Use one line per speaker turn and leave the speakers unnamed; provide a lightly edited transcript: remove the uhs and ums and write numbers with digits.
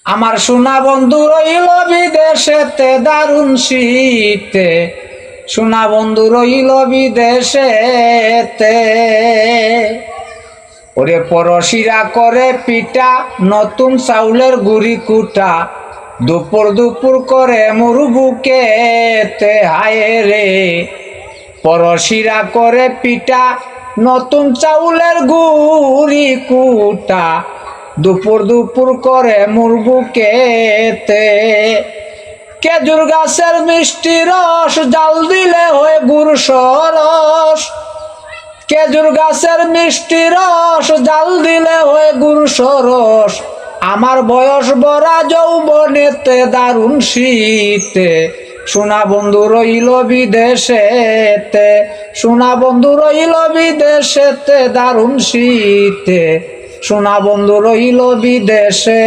আমার সোনা বন্ধু রইল বিদেশেতে দারুণ শীতে, সোনা বন্ধু রইল বিদেশেতে। ওরে পরশিরা করে পিঠা নতুন চাউলের গুড়ি কুটা, দুপুর দুপুর করে মুরুবুকেতে হায় রে। পরশিরা করে পিঠা নতুন চাউলের গুড়ি কুটা, দুপুর দুপুর করে মুরবুকেতে। খেজুর গাছের মিষ্টি রস জাল দিলে হয়ে গুড় সরস, খেজুর গাছের মিষ্টি রস জাল দিলে হয়ে গুড় সরস। আমার বয়স ভরা যৌবনেতে দারুণ শীতে, সোনা বন্ধু রইল বিদেশেতে, সোনা বন্ধু রইল বিদেশেতে দারুণ শীতে, সোনা বন্ধু রইল বিদেশেতে।